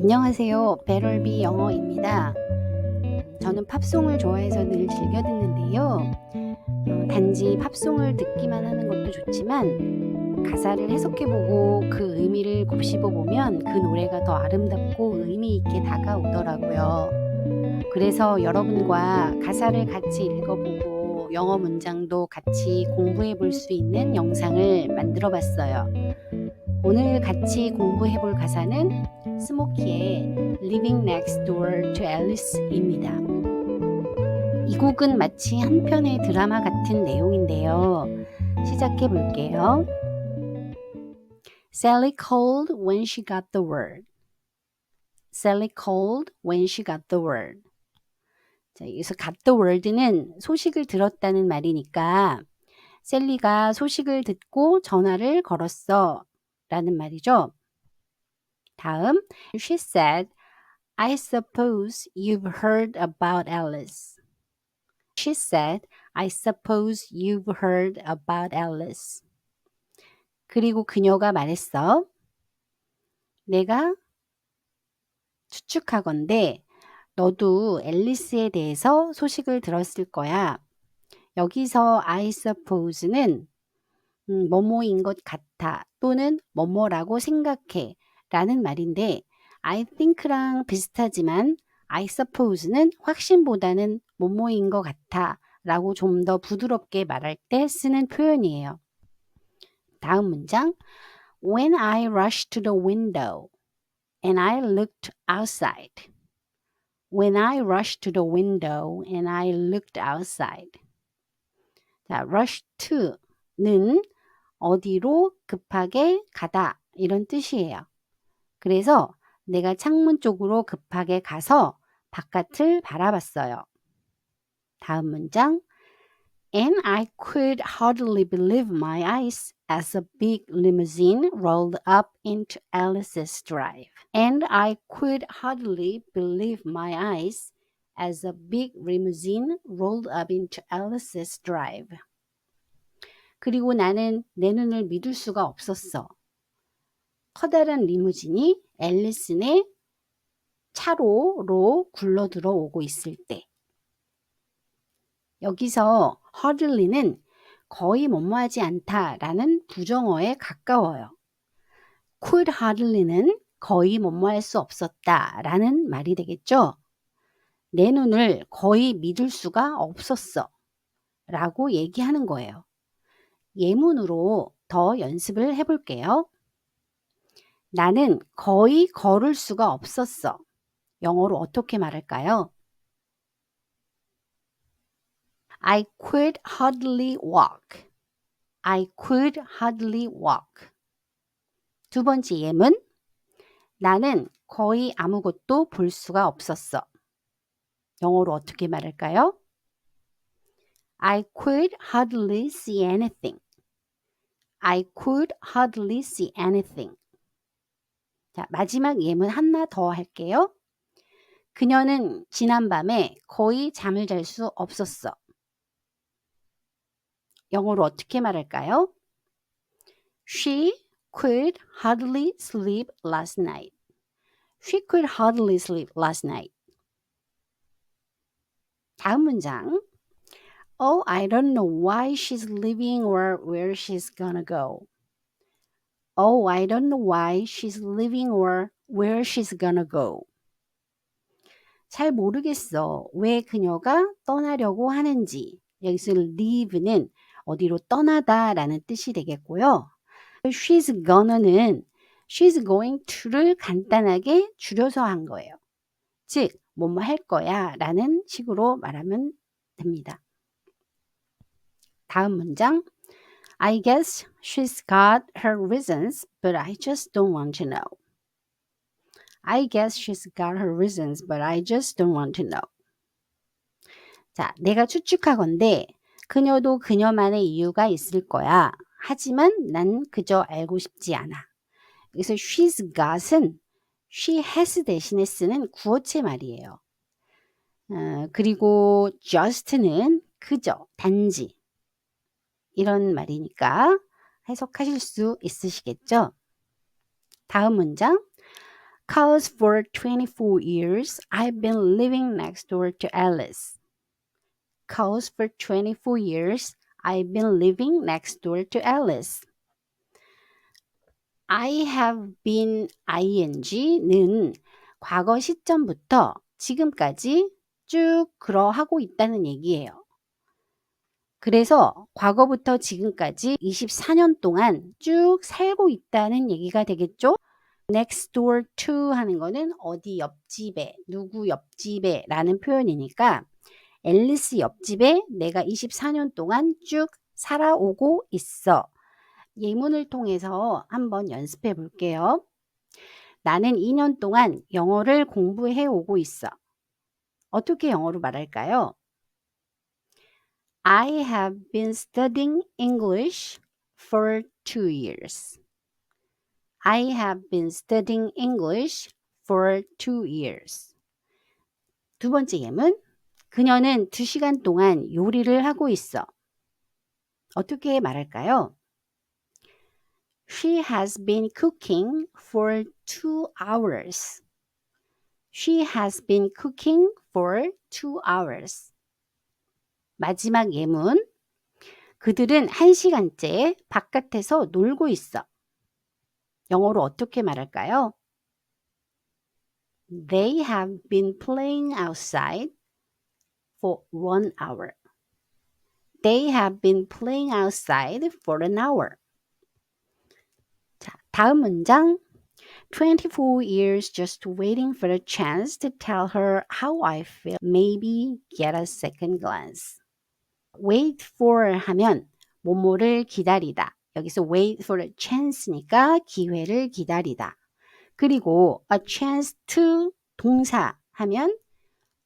안녕하세요. 배럴비 영어입니다. 저는 팝송을 좋아해서 늘 즐겨 듣는데요. 단지 팝송을 듣기만 하는 것도 좋지만 가사를 해석해보고 그 의미를 곱씹어보면 그 노래가 더 아름답고 의미 있게 다가오더라고요. 그래서 여러분과 가사를 같이 읽어보고 영어 문장도 같이 공부해 볼 수 있는 영상을 만들어 봤어요. 오늘 같이 공부해 볼 가사는 스모키의 Living Next Door to Alice입니다. 이 곡은 마치 한 편의 드라마 같은 내용인데요. 시작해 볼게요. Sally called when she got the word. Sally called when she got the word. 자, 여기서 got the word는 소식을 들었다는 말이니까 셀리가 소식을 듣고 전화를 걸었어 라는 말이죠. 다음, she said, I suppose you've heard about Alice. She said, I suppose you've heard about Alice. 그리고 그녀가 말했어. 내가 추측하건대 너도 앨리스에 대해서 소식을 들었을 거야. 여기서 I suppose는 뭐뭐인 것 같아 또는 뭐뭐라고 생각해 라는 말인데 I think랑 비슷하지만 I suppose는 확신보다는 뭐뭐인 것 같아 라고 좀 더 부드럽게 말할 때 쓰는 표현이에요. 다음 문장 When I rushed to the window and I looked outside. When I rushed to the window and I looked outside. 자, rush to는 어디로 급하게 가다 이런 뜻이에요. 그래서 내가 창문 쪽으로 급하게 가서 바깥을 바라봤어요. 다음 문장 And I could hardly believe my eyes as a big limousine rolled up into Alice's drive. And I could hardly believe my eyes as a big limousine rolled up into Alice's drive. 그리고 나는 내 눈을 믿을 수가 없었어. 커다란 리무진이 앨리슨의 차로로 굴러 들어오고 있을 때. 여기서 hardly는 거의 뭐뭐하지 않다라는 부정어에 가까워요. could hardly는 거의 뭐뭐할 수 없었다라는 말이 되겠죠. 내 눈을 거의 믿을 수가 없었어 라고 얘기하는 거예요. 예문으로 더 연습을 해볼게요. 나는 거의 걸을 수가 없었어. 영어로 어떻게 말할까요? I could hardly walk. I could hardly walk. 두 번째 예문. 나는 거의 아무것도 볼 수가 없었어. 영어로 어떻게 말할까요? I could hardly see anything. I could hardly see anything. 자, 마지막 예문 하나 더 할게요. 그녀는 지난밤에 거의 잠을 잘 수 없었어. 영어로 어떻게 말할까요? She could hardly sleep last night. She could hardly sleep last night. 다음 문장. Oh, I don't know why she's leaving or where she's gonna go. Oh, I don't know why she's leaving or where she's gonna go. 잘 모르겠어. 왜 그녀가 떠나려고 하는지. 여기서 leave는 어디로 떠나다 라는 뜻이 되겠고요. she's gonna는 she's going to를 간단하게 줄여서 한 거예요. 즉, 뭐뭐 할 거야 라는 식으로 말하면 됩니다. 다음 문장. I guess she's got her reasons, but I just don't want to know. I guess she's got her reasons, but I just don't want to know. 자, 내가 추측하건대 그녀도 그녀만의 이유가 있을 거야. 하지만 난 그저 알고 싶지 않아. 그래서 she's got은 she has 대신에 쓰는 구어체 말이에요. 그리고 just는 그저, 단지 이런 말이니까 해석하실 수 있으시겠죠? 다음 문장 Cause for 24 years, I've been living next door to Alice. Cause for 24 years, I've been living next door to Alice. I have been ing는 과거 시점부터 지금까지 쭉 그러하고 있다는 얘기예요. 그래서 과거부터 지금까지 24년 동안 쭉 살고 있다는 얘기가 되겠죠? next door to 하는 거는 어디 옆집에, 누구 옆집에 라는 표현이니까 앨리스 옆집에 내가 24년 동안 쭉 살아오고 있어. 예문을 통해서 한번 연습해 볼게요. 나는 2년 동안 영어를 공부해 오고 있어. 어떻게 영어로 말할까요? I have been studying English for 2 years. I have been studying English for 2 years. 두 번째 예문. 그녀는 2시간 동안 요리를 하고 있어. 어떻게 말할까요? She has been cooking for 2 hours. She has been cooking for 2 hours. 마지막 예문. 그들은 1시간째 바깥에서 놀고 있어. 영어로 어떻게 말할까요? They have been playing outside for 1 hour. They have been playing outside for an hour. 자, 다음 문장. 24 years just waiting for a chance to tell her how I feel. Maybe get a second glance. wait for 하면 뭐뭐를 기다리다. 여기서 wait for a chance니까 기회를 기다리다. 그리고 a chance to 동사 하면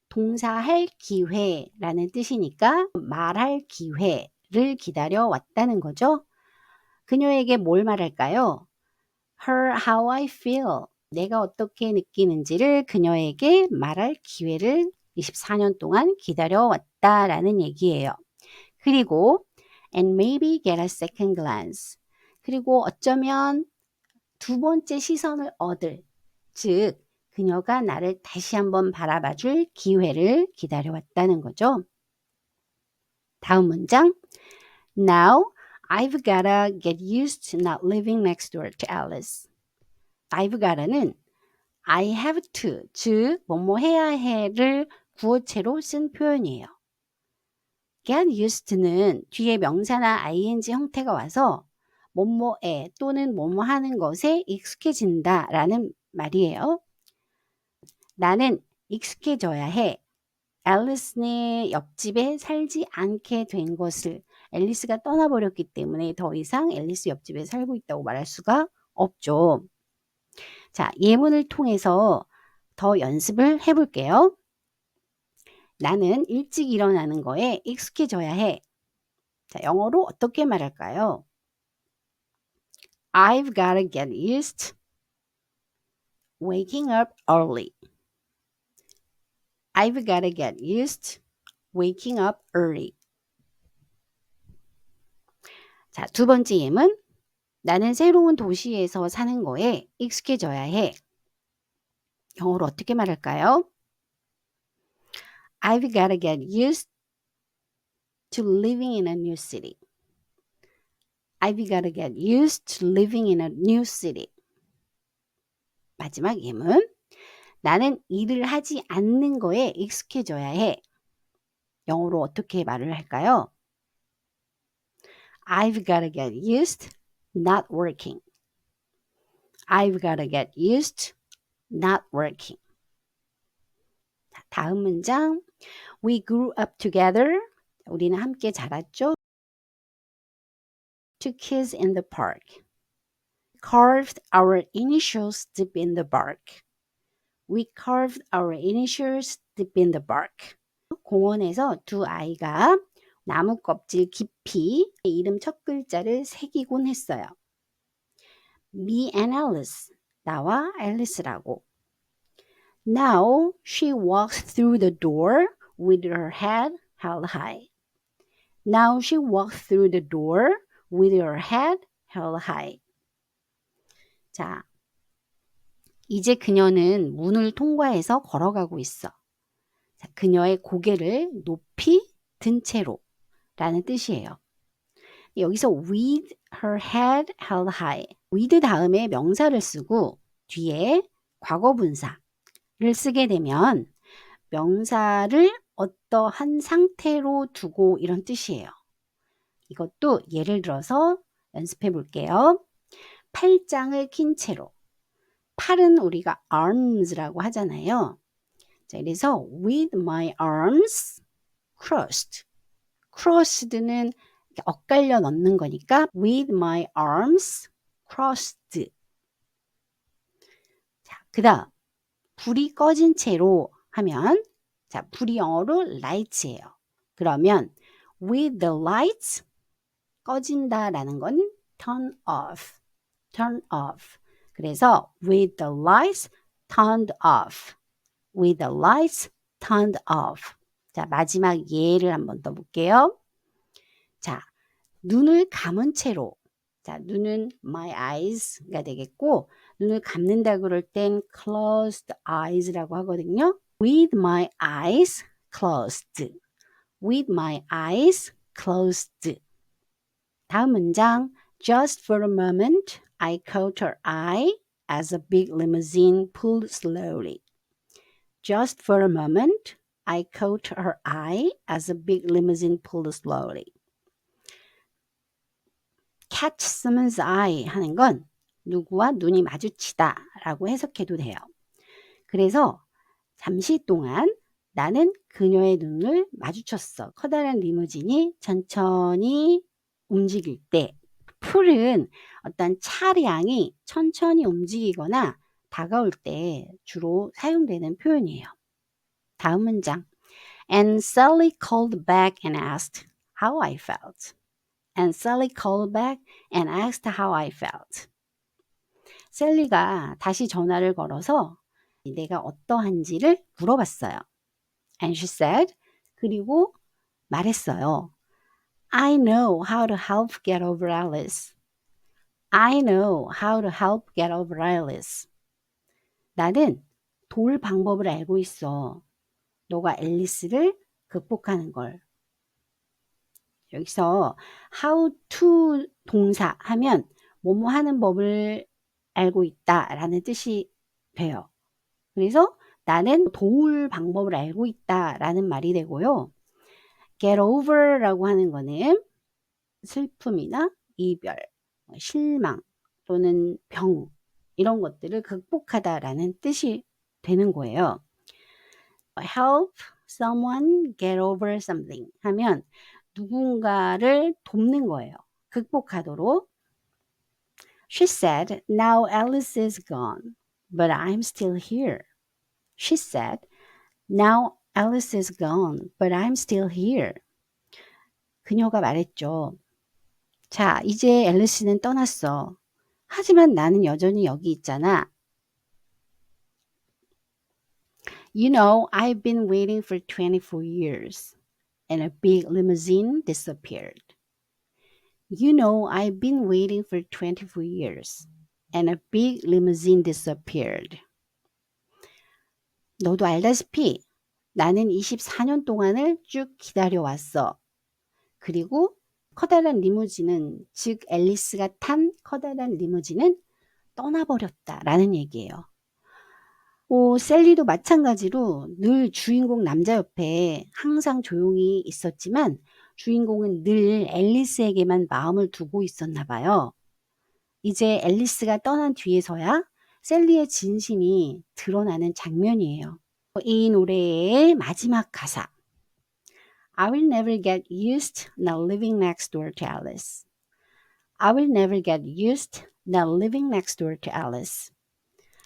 동사할 기회라는 뜻이니까 말할 기회를 기다려 왔다는 거죠. 그녀에게 뭘 말할까요? Her how I feel. 내가 어떻게 느끼는지를 그녀에게 말할 기회를 24년 동안 기다려 왔다라는 얘기예요. 그리고 and maybe get a second glance. 그리고 어쩌면 두 번째 시선을 얻을, 즉 그녀가 나를 다시 한번 바라봐 줄 기회를 기다려왔다는 거죠. 다음 문장. Now I've gotta get used to not living next door to Alice. I've gotta는 I have to, 즉 뭐뭐 해야 해를 구어체로 쓴 표현이에요. get used to는 뒤에 명사나 ing 형태가 와서 뭐뭐에 또는 뭐뭐 하는 것에 익숙해진다 라는 말이에요. 나는 익숙해져야 해. 앨리스네 옆집에 살지 않게 된 것을 앨리스가 떠나버렸기 때문에 더 이상 앨리스 옆집에 살고 있다고 말할 수가 없죠. 자, 예문을 통해서 더 연습을 해볼게요. 나는 일찍 일어나는 거에 익숙해져야 해. 자, 영어로 어떻게 말할까요? I've gotta get used waking up early. I've gotta get used waking up early. 자, 두 번째 예문. 나는 새로운 도시에서 사는 거에 익숙해져야 해. 영어로 어떻게 말할까요? I've gotta get used to living in a new city. I've gotta get used to living in a new city. 마지막 예문. 나는 일을 하지 않는 거에 익숙해져야 해. 영어로 어떻게 말을 할까요? I've gotta get used not working. I've gotta get used not working. 다음 문장. We grew up together. 우리는 함께 자랐죠. To kiss in the park. Carved our initials deep in the bark. We carved our initials deep in the bark. 공원에서 두 아이가 나무 껍질 깊이 이름 첫 글자를 새기곤 했어요. Me and Alice. 나와 앨리스라고. Now she walks through the door with her head held high. Now she walks through the door with her head held high. 자, 이제 그녀는 문을 통과해서 걸어가고 있어. 자, 그녀의 고개를 높이 든 채로 라는 뜻이에요. 여기서 with her head held high. with 다음에 명사를 쓰고 뒤에 과거분사를 쓰게 되면 명사를 어떠한 상태로 두고 이런 뜻이에요. 이것도 예를 들어서 연습해 볼게요. 팔짱을 낀 채로. 팔은 우리가 arms라고 하잖아요. 자, 그래서 with my arms crossed. crossed는 엇갈려 넣는 거니까 with my arms crossed. 자, 그다음 불이 꺼진 채로 하면 자, 불이 영어로 lights예요. 그러면 with the lights 꺼진다라는 건 turn off. turn off. 그래서 with the lights turned off. with the lights turned off. 자, 마지막 예를 한번 더 볼게요. 자, 눈을 감은 채로. 자, 눈은 my eyes가 되겠고, 눈을 감는다 그럴 땐 closed eyes라고 하거든요. with my eyes closed. with my eyes closed. 다음 문장. Just for a moment, I caught her eye as a big limousine pulled slowly. Just for a moment, I caught her eye as a big limousine pulled slowly. catch someone's eye 하는 건 누구와 눈이 마주치다 라고 해석해도 돼요. 그래서 잠시 동안 나는 그녀의 눈을 마주쳤어. 커다란 리무진이 천천히 움직일 때 풀은 어떤 차량이 천천히 움직이거나 다가올 때 주로 사용되는 표현이에요. 다음 문장. And Sally called back and asked how I felt. And Sally called back and asked how I felt. 셀리가 다시 전화를 걸어서 내가 어떠한지를 물어봤어요. And she said, 그리고 말했어요. I know how to help get over Alice. I know how to help get over Alice. 나는 도울 방법을 알고 있어. 너가 앨리스를 극복하는 걸. 여기서 how to 동사 하면 뭐뭐 하는 법을 알고 있다 라는 뜻이 돼요. 그래서 나는 도울 방법을 알고 있다 라는 말이 되고요. get over 라고 하는 거는 슬픔이나 이별, 실망 또는 병 이런 것들을 극복하다 라는 뜻이 되는 거예요. help someone get over something 하면 누군가를 돕는 거예요. 극복하도록. She said, now Alice is gone, but I'm still here. She said, now Alice is gone, but I'm still here. 그녀가 말했죠. 자, 이제 앨리스는 떠났어. 하지만 나는 여전히 여기 있잖아. You know, I've been waiting for 24 years, and a big limousine disappeared. You know, I've been waiting for 24 years, and a big limousine disappeared. 너도 알다시피 나는 24년 동안을 쭉 기다려왔어. 그리고 커다란 리무진은, 즉 앨리스가 탄 커다란 리무진은 떠나버렸다라는 얘기예요. 셀리도 마찬가지로 늘 주인공 남자 옆에 항상 조용히 있었지만 주인공은 늘 앨리스에게만 마음을 두고 있었나 봐요. 이제 앨리스가 떠난 뒤에서야 셀리의 진심이 드러나는 장면이에요. 이 노래의 마지막 가사. I will never get used not living next door to Alice. I will never get used not living next door to Alice.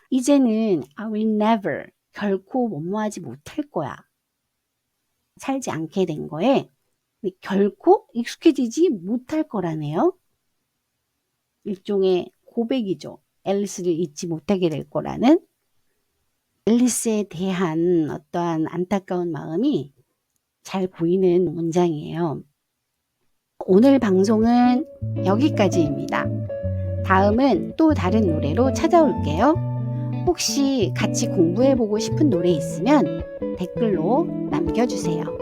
이제는 I will never 결코 뭐뭐하지 못할 거야. 살지 않게 된 거에 결코 익숙해지지 못할 거라네요. 일종의 고백이죠. 앨리스를 잊지 못하게 될 거라는. 앨리스에 대한 어떠한 안타까운 마음이 잘 보이는 문장이에요. 오늘 방송은 여기까지입니다. 다음은 또 다른 노래로 찾아올게요. 혹시 같이 공부해 보고 싶은 노래 있으면 댓글로 남겨주세요.